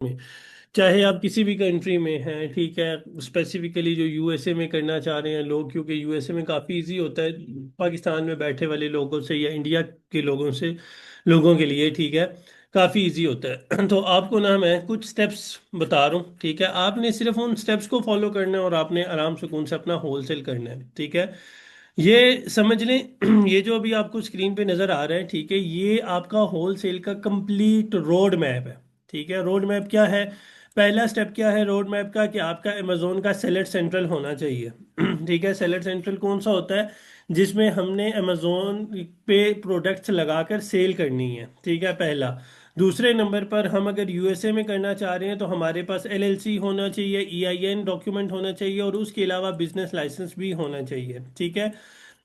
में, चाहे आप किसी भी कंट्री में हैं, ठीक है। स्पेसिफिकली जो यूएसए में करना चाह रहे हैं लोग, क्योंकि यूएसए में काफ़ी इजी होता है पाकिस्तान में बैठे वाले लोगों से या इंडिया के लोगों के लिए, ठीक है। काफ़ी इजी होता है। तो आपको ना मैं कुछ स्टेप्स बता रहा हूँ, ठीक है। आपने सिर्फ उन स्टेप्स को फॉलो करना है और आपने आराम सुकून से अपना होलसेल करना है, ठीक है। ये समझ लें, ये जो अभी आपको स्क्रीन पे नज़र आ रहा है, ठीक है, ये आपका होलसेल का कंप्लीट रोड मैप है, ठीक है। रोड मैप क्या है? पहला स्टेप क्या है रोड मैप का? कि आपका अमेजोन का सेलर सेंट्रल होना चाहिए। ठीक है। सेलर सेंट्रल कौन सा होता है? जिसमें हमने अमेजोन पे प्रोडक्ट्स लगाकर सेल करनी है, ठीक है, पहला। दूसरे नंबर पर हम अगर यूएसए में करना चाह रहे हैं तो हमारे पास एलएलसी होना चाहिए, ईआईएन डॉक्यूमेंट होना चाहिए और उसके अलावा बिजनेस लाइसेंस भी होना चाहिए, ठीक है।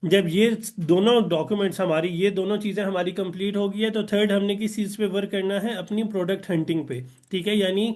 जब ये दोनों डॉक्यूमेंट्स हमारी, ये दोनों चीज़ें हमारी कंप्लीट हो गई है, तो थर्ड हमने किस चीज़ पे वर्क करना है? अपनी प्रोडक्ट हंटिंग पे, ठीक है। यानी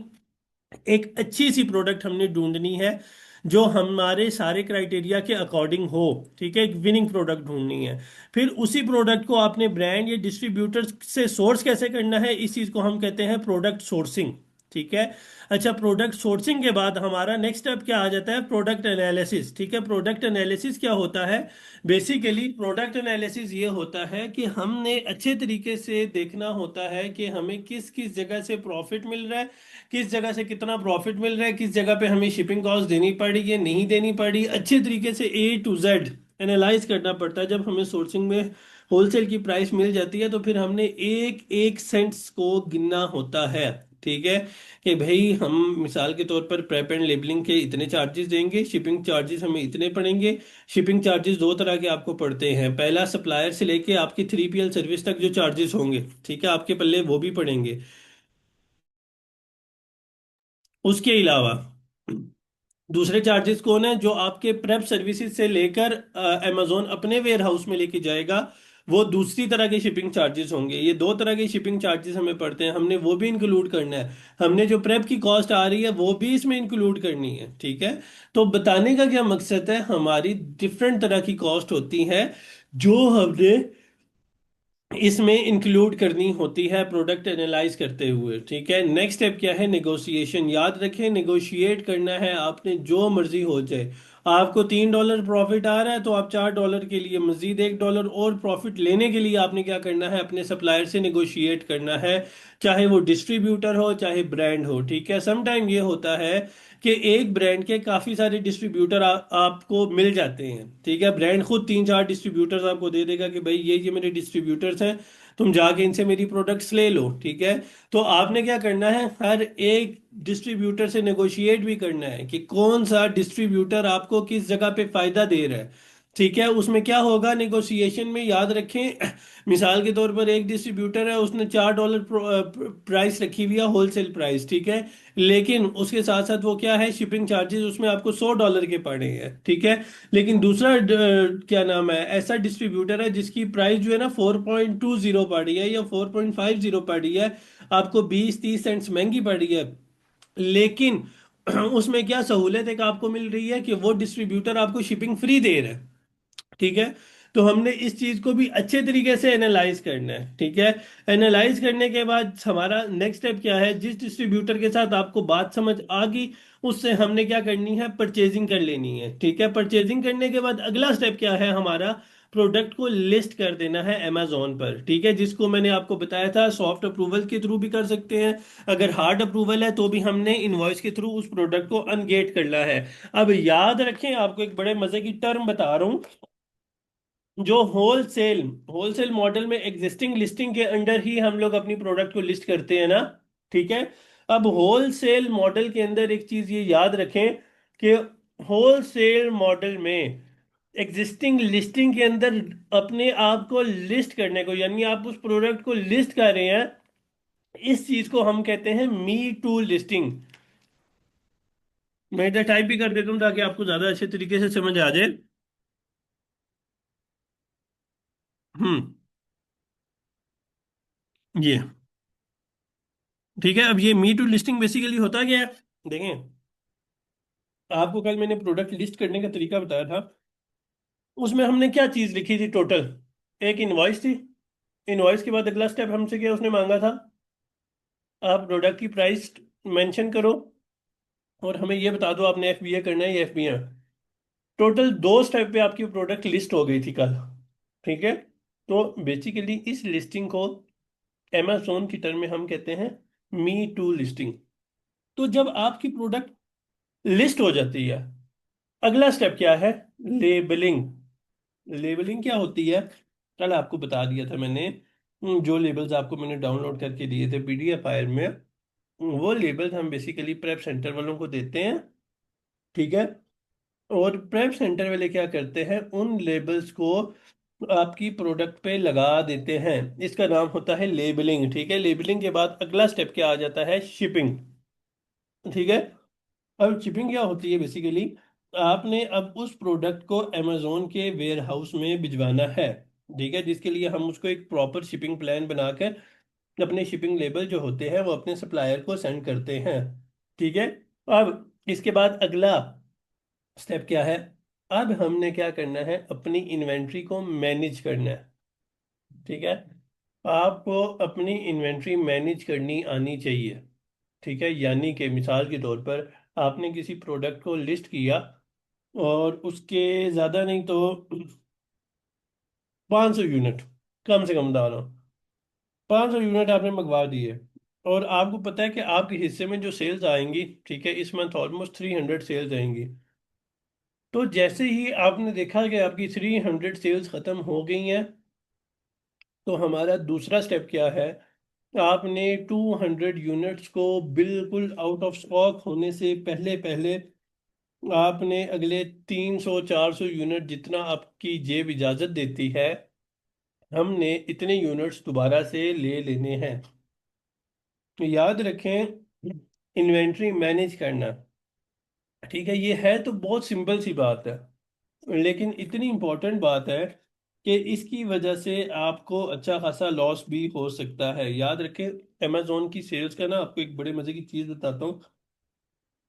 एक अच्छी सी प्रोडक्ट हमने ढूंढनी है जो हमारे सारे क्राइटेरिया के अकॉर्डिंग हो, ठीक है। एक विनिंग प्रोडक्ट ढूंढनी है। फिर उसी प्रोडक्ट को आपने ब्रांड या डिस्ट्रीब्यूटर से सोर्स कैसे करना है, इस चीज़ को हम कहते हैं प्रोडक्ट सोर्सिंग, ठीक है। अच्छा, प्रोडक्ट सोर्सिंग के बाद हमारा नेक्स्ट स्टेप क्या आ जाता है? प्रोडक्ट एनालिसिस, ठीक है। प्रोडक्ट एनालिसिस क्या होता है? बेसिकली प्रोडक्ट एनालिसिस ये होता है कि हमने अच्छे तरीके से देखना होता है कि हमें किस किस जगह से प्रॉफिट मिल रहा है, किस जगह से कितना प्रॉफिट मिल रहा है, किस जगह पे हमें शिपिंग कॉस्ट देनी पड़ी है, नहीं देनी पड़ी, अच्छे तरीके से ए टू जेड एनालाइज करना पड़ता है। जब हमें सोर्सिंग में होलसेल की प्राइस मिल जाती है तो फिर हमने एक एक सेंट्स को गिनना होता है, ठीक है। कि भाई हम मिसाल के तौर पर प्रेप एंड लेबलिंग के इतने चार्जेस देंगे, शिपिंग चार्जेस हमें इतने पड़ेंगे। शिपिंग चार्जेस दो तरह के आपको पड़ते हैं, पहला सप्लायर से लेके आपकी 3PL सर्विस तक जो चार्जेस होंगे, ठीक है, आपके पल्ले वो भी पड़ेंगे। उसके अलावा दूसरे चार्जेस कौन है? जो आपके प्रेप सर्विसेज से लेकर अमेजोन अपने वेयर हाउस में लेके जाएगा, वो दूसरी तरह के शिपिंग चार्जेस होंगे। ये दो तरह के शिपिंग चार्जेस हमें पड़ते हैं, हमने वो भी इंक्लूड करना है। हमने जो प्रेप की कॉस्ट आ रही है वो भी इसमें इंक्लूड करनी है, ठीक है। तो बताने का क्या मकसद है, हमारी डिफरेंट तरह की कॉस्ट होती है जो हमने इसमें इंक्लूड करनी होती है प्रोडक्ट एनालाइज करते हुए, ठीक है। नेक्स्ट स्टेप क्या है? नेगोशिएशन। याद रखें, नेगोशिएट करना है आपने जो मर्जी हो जाए। आपको $3 प्रॉफिट आ रहा है तो आप $4 के लिए मजीद $1 और प्रॉफिट लेने के लिए आपने क्या करना है? अपने सप्लायर से नेगोशिएट करना है, चाहे वो डिस्ट्रीब्यूटर हो चाहे ब्रांड हो, ठीक है। समटाइम ये होता है कि एक ब्रांड के काफी सारे डिस्ट्रीब्यूटर आपको मिल जाते हैं, ठीक है। ब्रांड खुद 3-4 डिस्ट्रीब्यूटर्स आपको दे देगा कि भाई ये मेरे डिस्ट्रीब्यूटर्स हैं, तुम जाके इनसे मेरी प्रोडक्ट्स ले लो, ठीक है। तो आपने क्या करना है? हर एक डिस्ट्रीब्यूटर से नेगोशिएट भी करना है कि कौन सा डिस्ट्रीब्यूटर आपको किस जगह पे फायदा दे रहा है, ठीक है। उसमें क्या होगा नेगोशिएशन में, याद रखें, मिसाल के तौर पर एक डिस्ट्रीब्यूटर है, उसने $4 प्राइस रखी हुई है, होलसेल प्राइस, ठीक है। लेकिन उसके साथ साथ वो क्या है, शिपिंग चार्जेस उसमें आपको $100 के पड़े हैं, ठीक है। लेकिन दूसरा क्या नाम है, ऐसा डिस्ट्रीब्यूटर है जिसकी प्राइस जो है ना 4.20 पड़ी है या 4.50 पड़ी है, आपको 20-30 सेंट्स महंगी पड़ी है। लेकिन उसमें क्या सहूलियत एक आपको मिल रही है कि वो डिस्ट्रीब्यूटर आपको शिपिंग फ्री दे रहा है, ठीक है। तो हमने इस चीज को भी अच्छे तरीके से एनालाइज करना है, ठीक है। एनालाइज करने के बाद हमारा नेक्स्ट स्टेप क्या है? जिस डिस्ट्रीब्यूटर के साथ आपको बात समझ आ गई, उससे हमने क्या करनी है? परचेजिंग कर लेनी है, ठीक है। परचेजिंग करने के बाद अगला स्टेप क्या है हमारा? प्रोडक्ट को लिस्ट कर देना है अमेजोन पर, ठीक है। जिसको मैंने आपको बताया था सॉफ्ट अप्रूवल के थ्रू भी कर सकते हैं, अगर हार्ड अप्रूवल है तो भी हमने इनवॉइस के थ्रू उस प्रोडक्ट को अनगेट करना है। अब याद रखें, आपको एक बड़े मजे की टर्म बता रहा हूं। जो होलसेल होलसेल मॉडल में एग्जिस्टिंग लिस्टिंग के अंडर ही हम लोग अपनी प्रोडक्ट को लिस्ट करते हैं ना, ठीक है। अब होलसेल मॉडल के अंदर एक चीज ये याद रखें कि होलसेल मॉडल में एग्जिस्टिंग लिस्टिंग के अंदर अपने आप को लिस्ट करने को, यानी आप उस प्रोडक्ट को लिस्ट कर रहे हैं, इस चीज को हम कहते हैं मी टू लिस्टिंग। मैं इधर टाइप भी कर देता हूँ ताकि आपको ज्यादा अच्छे तरीके से समझ आ जाए। हम्म। ये ठीक है। अब ये मी टू लिस्टिंग बेसिकली होता क्या है? देखें, आपको कल मैंने प्रोडक्ट लिस्ट करने का तरीका बताया था, उसमें हमने क्या चीज लिखी थी टोटल? एक इनवॉइस थी। इनवॉइस के बाद अगला स्टेप हमसे क्या उसने मांगा था? आप प्रोडक्ट की प्राइस मेंशन करो और हमें ये बता दो आपने एफबीए करना है या एफबीए। टोटल 2 स्टेप पे आपकी प्रोडक्ट लिस्ट हो गई थी कल। ठीक है। तो बेसिकली इस लिस्टिंग को amazon की टर्म में हम कहते हैं मी टू लिस्टिंग। तो जब आपकी प्रोडक्ट लिस्ट हो जाती है, अगला स्टेप क्या है? लेबलिंग। लेबलिंग क्या होती है? कल आपको बता दिया था मैंने। जो लेबल्स आपको मैंने डाउनलोड करके दिए थे पीडीएफ फाइल में, वो लेबल्स हम बेसिकली प्रेप सेंटर वालों को देते हैं। ठीक है। और प्रेप सेंटर वाले क्या करते हैं, उन लेबल्स को आपकी प्रोडक्ट पे लगा देते हैं। इसका नाम होता है लेबलिंग। ठीक है। लेबलिंग के बाद अगला स्टेप क्या आ जाता है? शिपिंग। ठीक है। अब शिपिंग क्या होती है बेसिकली? आपने अब उस प्रोडक्ट को अमेजोन के वेयर हाउस में भिजवाना है। ठीक है। जिसके लिए हम उसको एक प्रॉपर शिपिंग प्लान बनाकर अपने शिपिंग लेबल जो होते हैं वो अपने सप्लायर को सेंड करते हैं। ठीक है। अब इसके बाद अगला स्टेप क्या है? अब हमने क्या करना है? अपनी इन्वेंट्री को मैनेज करना है। ठीक है। आपको अपनी इन्वेंट्री मैनेज करनी आनी चाहिए। ठीक है। यानी कि मिसाल के तौर पर आपने किसी प्रोडक्ट को लिस्ट किया और उसके ज़्यादा नहीं तो 500 यूनिट, कम से कम दाना 500 यूनिट आपने मंगवा दिए। और आपको पता है कि आपके हिस्से में जो सेल्स आएंगी, ठीक है, इस मंथ ऑलमोस्ट 300 सेल्स आएंगी। तो जैसे ही आपने देखा कि आपकी 300 सेल्स ख़त्म हो गई हैं, तो हमारा दूसरा स्टेप क्या है? आपने 200 यूनिट्स को बिल्कुल आउट ऑफ स्टॉक होने से पहले पहले आपने अगले 300 400 यूनिट जितना आपकी जेब इजाज़त देती है, हमने इतने यूनिट्स दोबारा से ले लेने हैं। तो याद रखें, इन्वेंट्री मैनेज करना, ठीक है, ये है तो बहुत सिंपल सी बात है, लेकिन इतनी इंपॉर्टेंट बात है कि इसकी वजह से आपको अच्छा खासा लॉस भी हो सकता है। याद रखें, अमेजोन की सेल्स का ना आपको एक बड़े मजे की चीज बताता हूँ।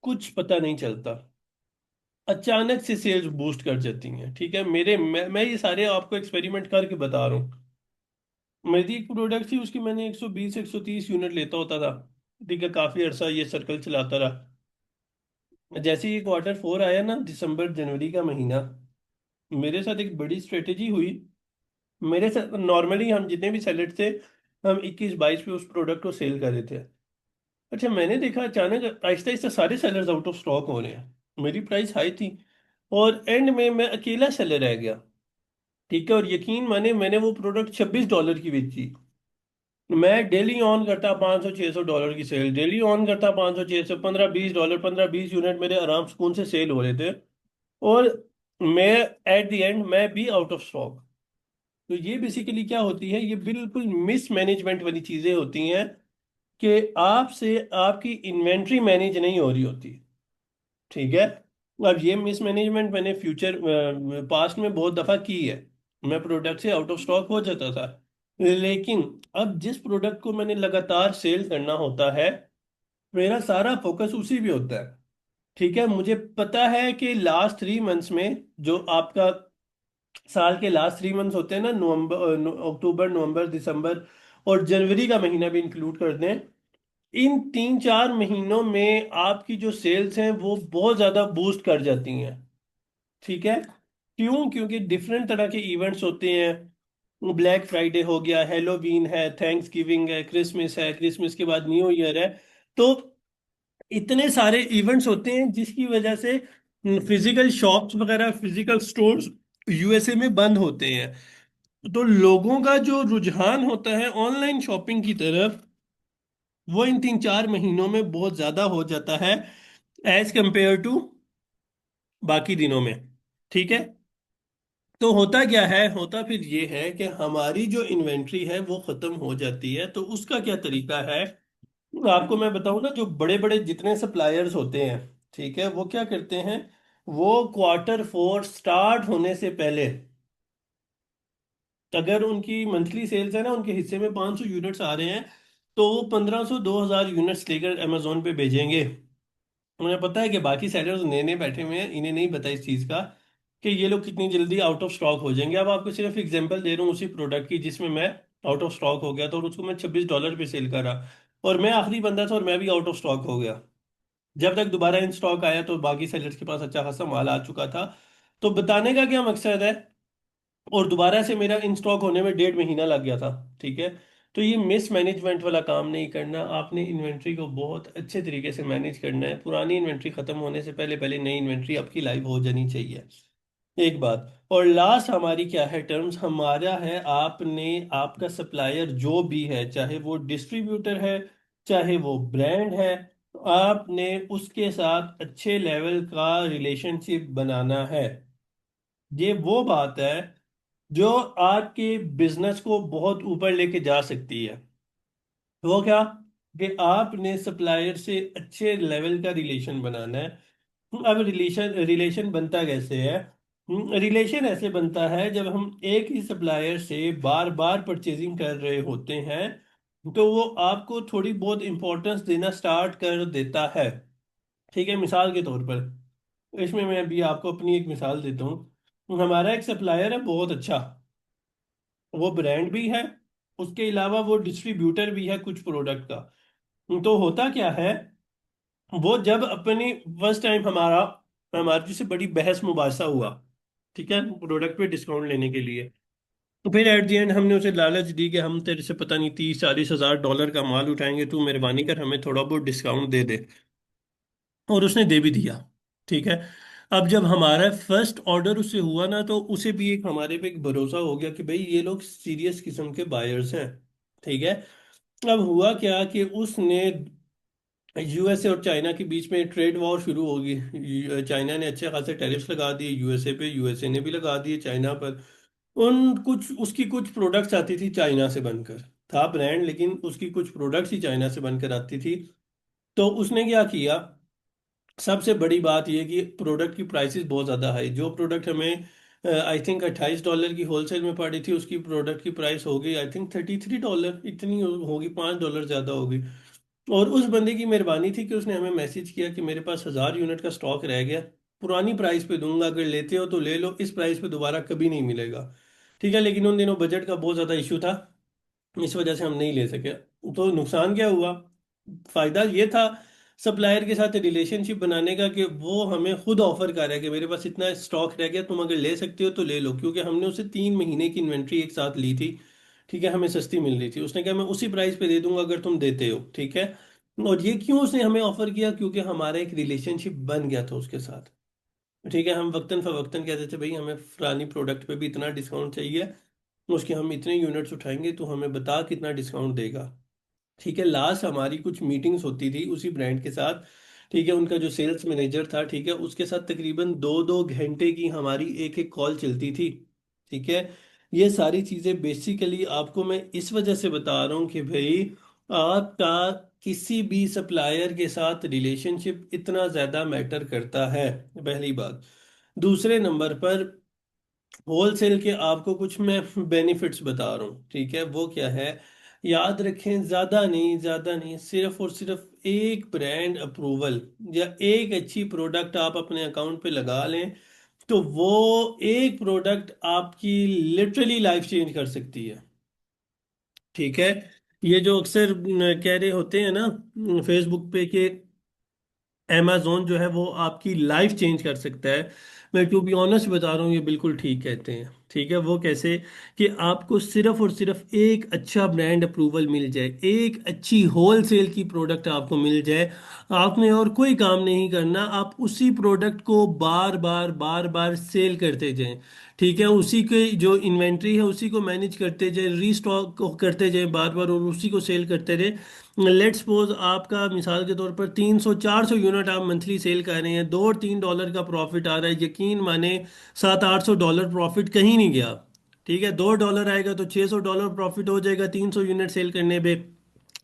कुछ पता नहीं चलता, अचानक से सेल्स बूस्ट कर जाती हैं। ठीक है। मैं ये सारे आपको एक्सपेरिमेंट करके बता रहा हूँ। मेरी एक प्रोडक्ट थी, उसकी मैंने 120 130 यूनिट लेता होता था। ठीक है। काफी अरसा ये सर्कल चलाता रहा। जैसे ही Q4 आया ना, दिसंबर जनवरी का महीना, मेरे साथ एक बड़ी स्ट्रेटेजी हुई। मेरे साथ नॉर्मली हम जितने भी सेलर थे, हम 21 22 पे उस प्रोडक्ट को सेल कर रहे थे। अच्छा, मैंने देखा अचानक आहिस्ता आहिस्ता सारे सेलर्स आउट ऑफ स्टॉक हो रहे हैं। मेरी प्राइस हाई थी और एंड में मैं अकेला सेलर रह गया। ठीक है। और यकीन माने, मैंने वो प्रोडक्ट $26 की बेची। मैं डेली ऑन करता 500 600 डॉलर की सेल, डेली ऑन करता 500 600, $15 20, 15 20 यूनिट मेरे आराम सुकून से सेल हो रहे थे। और मैं एट द एंड मैं भी आउट ऑफ स्टॉक। तो ये बेसिकली क्या होती है? ये बिल्कुल मिसमैनेजमेंट वाली चीजें होती हैं कि आपसे आपकी इन्वेंट्री मैनेज नहीं हो रही होती। ठीक है। अब ये मिसमैनेजमेंट मैंने फ्यूचर पास्ट में बहुत दफा की है। मैं प्रोडक्ट से आउट ऑफ स्टॉक हो जाता था, लेकिन अब जिस प्रोडक्ट को मैंने लगातार सेल करना होता है, मेरा सारा फोकस उसी पे होता है। ठीक है। मुझे पता है कि लास्ट 3 मंथ्स में जो आपका साल के लास्ट 3 मंथ्स होते हैं ना, अक्टूबर नवंबर दिसंबर और जनवरी का महीना भी इंक्लूड कर दें, इन 3 4 महीनों में आपकी जो सेल्स हैं वो बहुत ज़्यादा बूस्ट कर जाती हैं। ठीक है। क्यों? क्योंकि डिफरेंट तरह के इवेंट्स होते हैं। ब्लैक फ्राइडे हो गया, हेलोवीन है, थैंक्स गिविंग है, क्रिसमस के बाद न्यू ईयर है। तो इतने सारे इवेंट्स होते हैं जिसकी वजह से फिजिकल शॉप्स वगैरह, फिजिकल स्टोर्स यूएसए में बंद होते हैं। तो लोगों का जो रुझान होता है ऑनलाइन शॉपिंग की तरफ, वो इन 3 4 महीनों में बहुत ज्यादा हो जाता है एज कंपेयर टू बाकी दिनों में। ठीक है। तो होता क्या है? होता फिर ये है कि हमारी जो इन्वेंट्री है वो खत्म हो जाती है। तो उसका क्या तरीका है? आपको मैं बताऊं ना, जो बड़े बड़े जितने सप्लायर्स होते हैं, ठीक है, वो क्या करते हैं? वो Q4 स्टार्ट होने से पहले, अगर उनकी मंथली सेल्स है ना, उनके हिस्से में 500 यूनिट्स आ रहे हैं, तो वो 1500 2000 यूनिट्स लेकर अमेजोन पे भेजेंगे। उन्हें पता है कि बाकी सेलर्स नए बैठे हुए हैं, इन्हें नहीं पता इस चीज़ का कि ये लोग कितनी जल्दी आउट ऑफ स्टॉक हो जाएंगे। अब आपको सिर्फ एग्जांपल दे रहा हूँ उसी प्रोडक्ट की जिसमें मैं आउट ऑफ स्टॉक हो गया था और उसको मैं $26 पे सेल करा। और मैं आखिरी बंदा था और मैं भी आउट ऑफ स्टॉक हो गया। जब तक दोबारा इन स्टॉक आया तो बाकी सेलर्स के पास अच्छा खासा माल आ चुका था। तो बताने का क्या मकसद है, और दोबारा से मेरा इन स्टॉक होने में 1.5 महीना लग गया था। ठीक है। तो ये मिस मैनेजमेंट वाला काम नहीं करना, आपने इन्वेंट्री को बहुत अच्छे तरीके से मैनेज करना है। पुरानी इन्वेंट्री खत्म होने से पहले पहले नई इन्वेंट्री आपकी लाइव हो जानी चाहिए। एक बात। और लास्ट हमारी क्या है टर्म्स, हमारा है आपने, आपका सप्लायर जो भी है, चाहे वो डिस्ट्रीब्यूटर है चाहे वो ब्रांड है, तो आपने उसके साथ अच्छे लेवल का रिलेशनशिप बनाना है। ये वो बात है जो आपके बिजनेस को बहुत ऊपर लेके जा सकती है। वो क्या, कि आपने सप्लायर से अच्छे लेवल का रिलेशन बनाना है। अब रिलेशन रिलेशन बनता कैसे है? रिलेशन ऐसे बनता है जब हम एक ही सप्लायर से बार बार परचेजिंग कर रहे होते हैं, तो वो आपको थोड़ी बहुत इंपॉर्टेंस देना स्टार्ट कर देता है। ठीक है, मिसाल के तौर पर इसमें मैं अभी आपको अपनी एक मिसाल देता हूँ। हमारा एक सप्लायर है बहुत अच्छा, वो ब्रांड भी है, उसके अलावा वो डिस्ट्रीब्यूटर भी है कुछ प्रोडक्ट का। तो होता क्या है, वो जब अपनी फर्स्ट टाइम हमारा हमारी से बड़ी बहस मुबासा हुआ, ठीक है, प्रोडक्ट पे डिस्काउंट लेने के लिए। तो फिर एट द एंड हमने उसे लालच दी कि हम तेरे से पता नहीं 30-40 हज़ार डॉलर का माल उठाएंगे, तू मेहरबानी कर हमें थोड़ा बहुत डिस्काउंट दे दे। और उसने दे भी दिया। ठीक है। अब जब हमारा फर्स्ट ऑर्डर उससे हुआ ना, तो उसे भी एक हमारे पे एक भरोसा हो गया कि भाई ये लोग सीरियस किस्म के बायर्स हैं। ठीक है। अब हुआ क्या कि उसने यूएसए और चाइना के बीच में ट्रेड वॉर शुरू होगी। चाइना ने अच्छे खासे टैरिफ्स लगा दिए यूएसए पे, यूएसए ने भी लगा दिए चाइना पर। उन कुछ उसकी कुछ प्रोडक्ट्स आती थी चाइना से बनकर, था ब्रांड लेकिन उसकी कुछ प्रोडक्ट्स ही चाइना से बनकर आती थी। तो उसने क्या किया, सबसे बड़ी बात यह कि प्रोडक्ट की प्राइसेस बहुत ज़्यादा हाई, जो प्रोडक्ट हमें आई थिंक $28 की होलसेल में पड़ी थी, उसकी प्रोडक्ट की प्राइस हो गई आई थिंक $33, इतनी होगी, $5 ज़्यादा होगी। और उस बंदे की मेहरबानी थी कि उसने हमें मैसेज किया कि मेरे पास 1,000 यूनिट का स्टॉक रह गया, पुरानी प्राइस पे दूंगा, अगर लेते हो तो ले लो, इस प्राइस पे दोबारा कभी नहीं मिलेगा। ठीक है, लेकिन उन दिनों बजट का बहुत ज़्यादा इशू था, इस वजह से हम नहीं ले सके। तो नुकसान क्या हुआ, फायदा ये था सप्लायर के साथ रिलेशनशिप बनाने का कि वो हमें खुद ऑफर कर रहा है कि मेरे पास इतना स्टॉक रह गया, तुम अगर ले सकते हो तो ले लो, क्योंकि हमने उसे 3 महीने की इन्वेंट्री एक साथ ली थी। ठीक है, हमें सस्ती मिल रही थी, उसने कहा मैं उसी प्राइस पे दे दूंगा अगर तुम देते हो। ठीक है। और ये क्यों उसने हमें ऑफर किया, क्योंकि हमारा एक रिलेशनशिप बन गया था उसके साथ। ठीक है, हम वक्तन फवक्तन कहते थे भाई हमें फलानी प्रोडक्ट पे भी इतना डिस्काउंट चाहिए, उसके हम इतने यूनिट्स उठाएंगे तो हमें बता कितना डिस्काउंट देगा। ठीक है, लास्ट हमारी कुछ मीटिंग्स होती थी उसी ब्रांड के साथ। ठीक है, उनका जो सेल्स मैनेजर था, ठीक है, उसके साथ तकरीबन 2-2 घंटे की हमारी एक एक कॉल चलती थी। ठीक है। ये सारी चीज़ें बेसिकली आपको मैं इस वजह से बता रहा हूँ कि भाई आपका किसी भी सप्लायर के साथ रिलेशनशिप इतना ज़्यादा मैटर करता है, पहली बात। दूसरे नंबर पर होलसेल के आपको कुछ मैं बेनिफिट्स बता रहा हूँ। ठीक है, वो क्या है, याद रखें, ज़्यादा नहीं, सिर्फ और सिर्फ एक ब्रांड अप्रूवल या एक अच्छी प्रोडक्ट आप अपने अकाउंट पे लगा लें, तो वो एक प्रोडक्ट आपकी लिटरली लाइफ चेंज कर सकती है। ठीक है। ये जो अक्सर कह रहे होते हैं ना फेसबुक पे कि अमेजोन जो है वो आपकी लाइफ चेंज कर सकता है, मैं टू बी ऑनेस्ट बता रहा हूँ ये बिल्कुल ठीक कहते हैं। ठीक है, वो कैसे, कि आपको सिर्फ और सिर्फ एक अच्छा ब्रांड अप्रूवल मिल जाए, एक अच्छी होल सेल की प्रोडक्ट आपको मिल जाए, आपने और कोई काम नहीं करना, आप उसी प्रोडक्ट को बार बार सेल करते जाएं। ठीक है, उसी के जो इन्वेंट्री है उसी को मैनेज करते जाए, रीस्टॉक करते जाए बार बार, और उसी को सेल करते रहे। लेट सपोज आपका मिसाल के तौर पर 300-400 यूनिट आप मंथली सेल कर रहे हैं, $2-3 का प्रॉफिट आ रहा है, यकीन माने $700-800 प्रॉफिट कहीं नहीं गया। ठीक है, $2 आएगा तो $600 प्रॉफिट हो जाएगा 300 यूनिट सेल करने पे,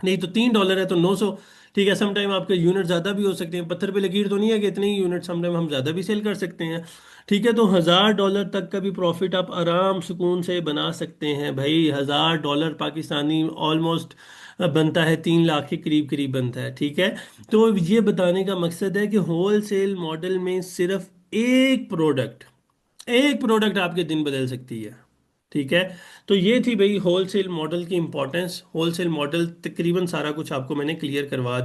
नहीं तो $3 है तो 900। ठीक है, समटाइम आपके यूनिट ज़्यादा भी हो सकते हैं, पत्थर पे लकीर तो नहीं है कि इतने ही यूनिट, समटाइम हम ज़्यादा भी सेल कर सकते हैं। ठीक है, तो $1,000 तक का भी प्रॉफिट आप आराम सुकून से बना सकते हैं भाई। $1,000 पाकिस्तानी ऑलमोस्ट बनता है 3 लाख के करीब करीब बनता है। ठीक है। तो ये बताने का मकसद है कि होल सेल मॉडल में सिर्फ एक प्रोडक्ट आपके दिन बदल सकती है। ठीक है। तो ये थी भाई होलसेल मॉडल की इंपॉर्टेंस। होलसेल मॉडल तकरीबन सारा कुछ आपको मैंने क्लियर करवा